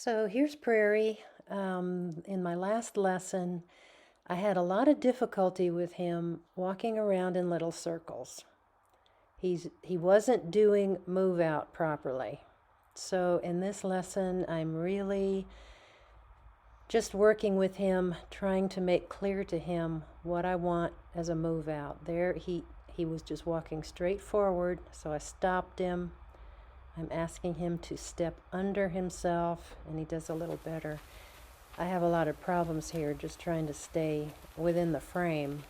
So here's Prairie. In my last lesson, I had a lot of difficulty with him walking around in little circles. He wasn't doing move out properly. So in this lesson, I'm really just working with him, trying to make clear to him what I want as a move out. There he was just walking straight forward, so I stopped him. I'm asking him to step under himself, and he does a little better. I have a lot of problems here just trying to stay within the frame,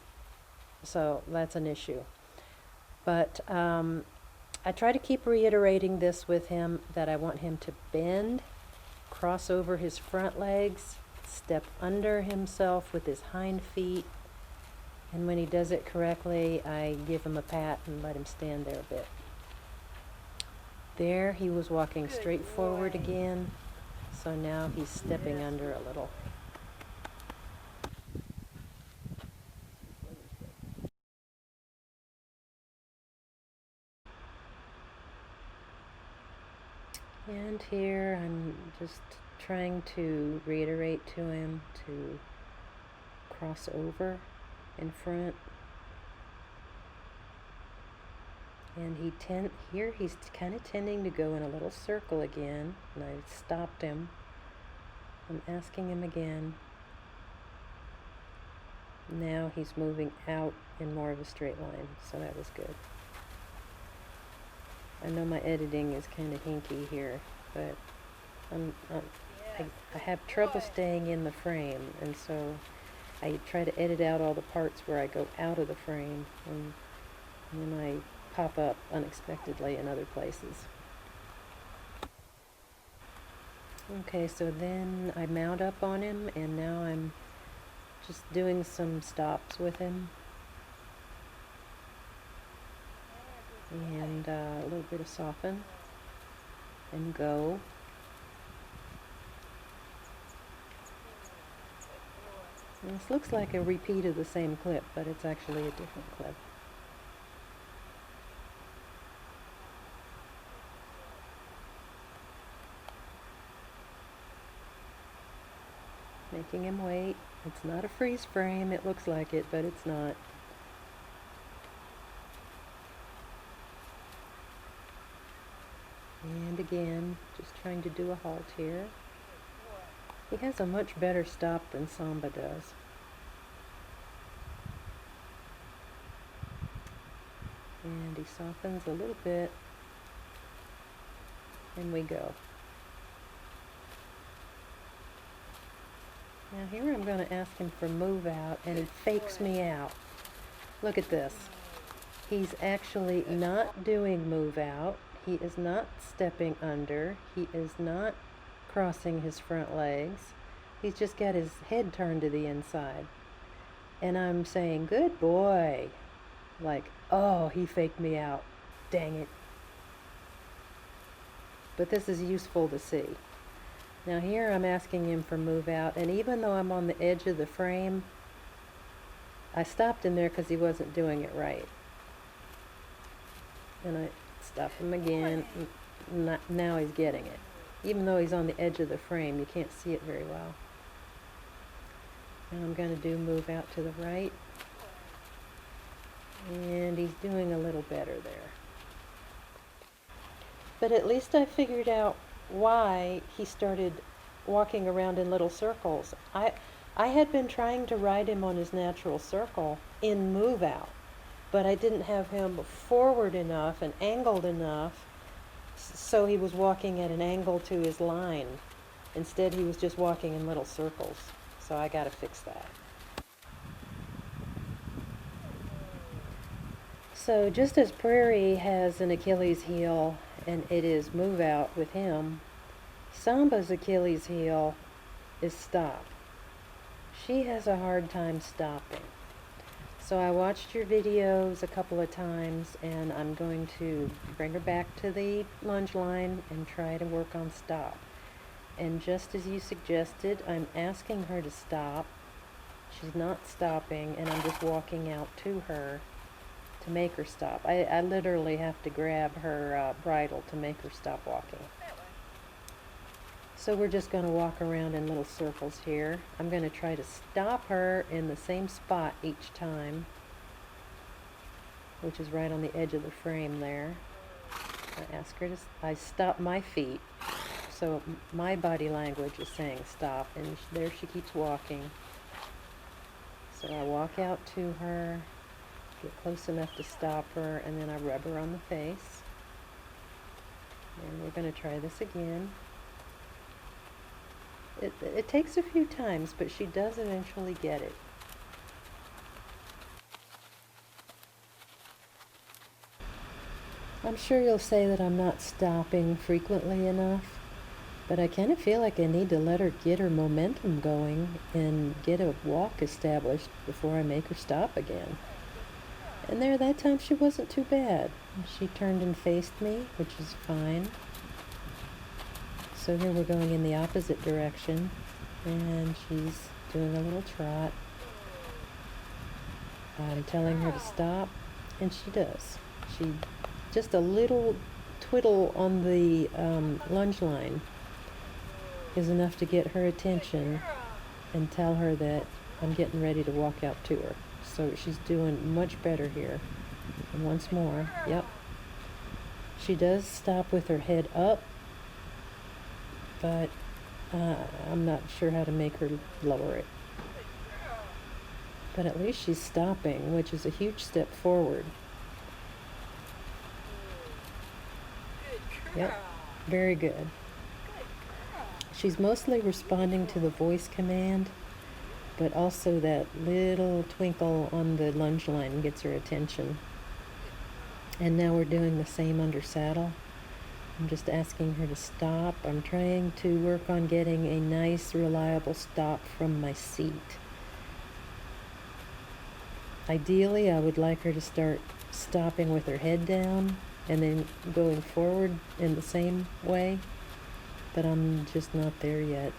so that's an issue. But I try to keep reiterating this with him, that I want him to bend, cross over his front legs, step under himself with his hind feet, and when he does it correctly, I give him a pat and let him stand there a bit. There, he was walking straight forward again, so now he's stepping under a little. And here I'm just trying to reiterate to him to cross over in front. And here he's kind of tending to go in a little circle again, and I stopped him. I'm asking him again. Now he's moving out in more of a straight line, so that was good. I know my editing is kind of hinky here, but I have trouble staying in the frame, and so I try to edit out all the parts where I go out of the frame, and then I pop up unexpectedly in other places. Okay, so then I mount up on him, and now I'm just doing some stops with him. And a little bit of soften and go. And this looks like a repeat of the same clip, but it's actually a different clip. Making him wait. It's not a freeze frame. It looks like it, but it's not. And again, just trying to do a halt here. He has a much better stop than Samba does. And he softens a little bit, and we go. Now here I'm going to ask him for move out, and he fakes me out. Look at this. He's actually not doing move out. He is not stepping under. He is not crossing his front legs. He's just got his head turned to the inside. And I'm saying, good boy. Like, oh, he faked me out. Dang it. But this is useful to see. Now here I'm asking him for move out, and even though I'm on the edge of the frame, I stopped him there because he wasn't doing it right. And I stop him again. Now he's getting it. Even though he's on the edge of the frame, you can't see it very well. And I'm going to do move out to the right. And he's doing a little better there. But at least I figured out why he started walking around in little circles. I had been trying to ride him on his natural circle in move out, but I didn't have him forward enough and angled enough, so he was walking at an angle to his line. Instead, he was just walking in little circles. So I got to fix that. So just as Prairie has an Achilles heel, and it is move out with him, Samba's Achilles heel is stop. She has a hard time stopping. So I watched your videos a couple of times, and I'm going to bring her back to the lunge line and try to work on stop. And just as you suggested, I'm asking her to stop. She's not stopping, and I'm just walking out to her to make her stop. I literally have to grab her bridle to make her stop walking. So we're just going to walk around in little circles here. I'm going to try to stop her in the same spot each time, which is right on the edge of the frame there. I ask her to, I stop my feet, so my body language is saying stop, and there she keeps walking. So I walk out to her, get close enough to stop her, and then I rub her on the face. And we're going to try this again. It takes a few times, but she does eventually get it. I'm sure you'll say that I'm not stopping frequently enough, but I kind of feel like I need to let her get her momentum going and get a walk established before I make her stop again. And there, that time she wasn't too bad. She turned and faced me, which is fine. So here we're going in the opposite direction, and she's doing a little trot. I'm telling her to stop, and she does. She just a little twiddle on the lunge line is enough to get her attention and tell her that I'm getting ready to walk out to her. So she's doing much better here. And once more, yep. She does stop with her head up, but I'm not sure how to make her lower it. But at least she's stopping, which is a huge step forward. Yep, very good. She's mostly responding to the voice command, but also that little twinkle on the lunge line gets her attention. And now we're doing the same under saddle. I'm just asking her to stop. I'm trying to work on getting a nice, reliable stop from my seat. Ideally, I would like her to start stopping with her head down and then going forward in the same way, but I'm just not there yet.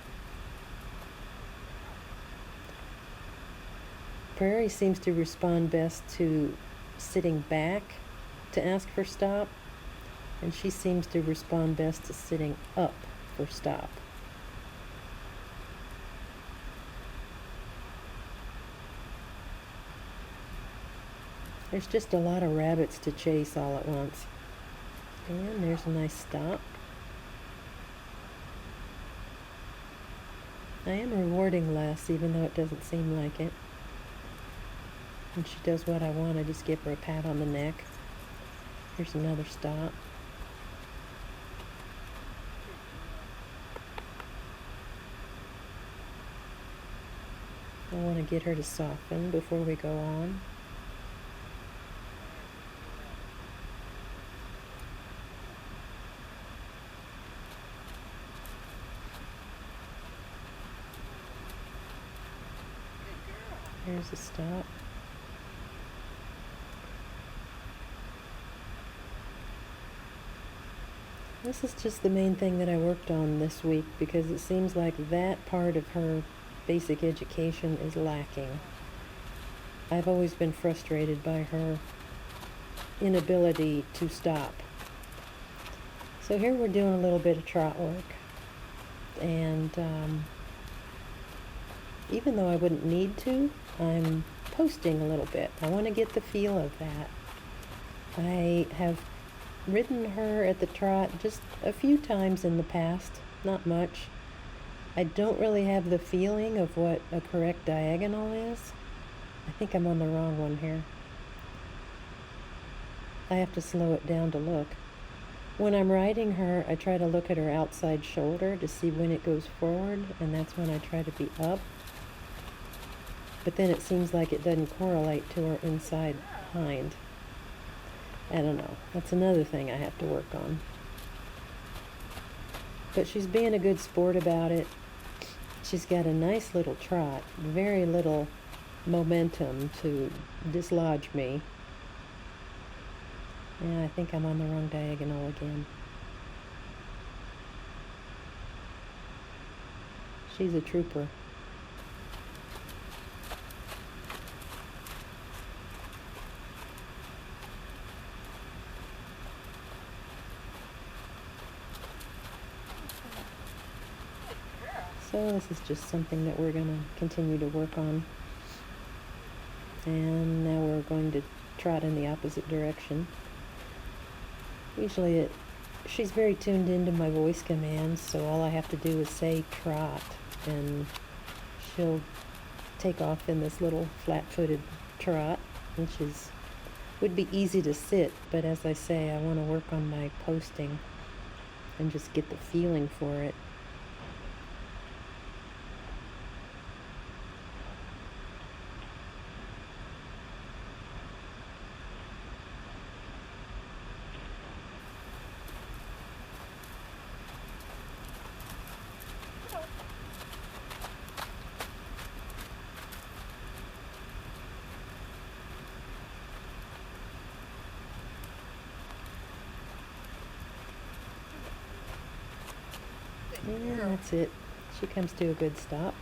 Prairie seems to respond best to sitting back to ask for stop, and she seems to respond best to sitting up for stop. There's just a lot of rabbits to chase all at once. And there's a nice stop. I am rewarding less, even though it doesn't seem like it. When she does what I want, I just give her a pat on the neck. Here's another stop. I want to get her to soften before we go on. Here's a stop. This is just the main thing that I worked on this week, because it seems like that part of her basic education is lacking. I've always been frustrated by her inability to stop. So here we're doing a little bit of trot work, and even though I wouldn't need to, I'm posting a little bit. I want to get the feel of that. I have ridden her at the trot just a few times in the past, not much. I don't really have the feeling of what a correct diagonal is. I think I'm on the wrong one here. I have to slow it down to look. When I'm riding her, I try to look at her outside shoulder to see when it goes forward, and that's when I try to be up. But then it seems like it doesn't correlate to her inside hind. I don't know. That's another thing I have to work on. But she's being a good sport about it. She's got a nice little trot, very little momentum to dislodge me. Yeah, I think I'm on the wrong diagonal again. She's a trooper. So this is just something that we're going to continue to work on. And now we're going to trot in the opposite direction. Usually she's very tuned into my voice commands, so all I have to do is say trot, and she'll take off in this little flat-footed trot, which would be easy to sit, but as I say, I want to work on my posting and just get the feeling for it. Yeah, that's it. She comes to a good stop.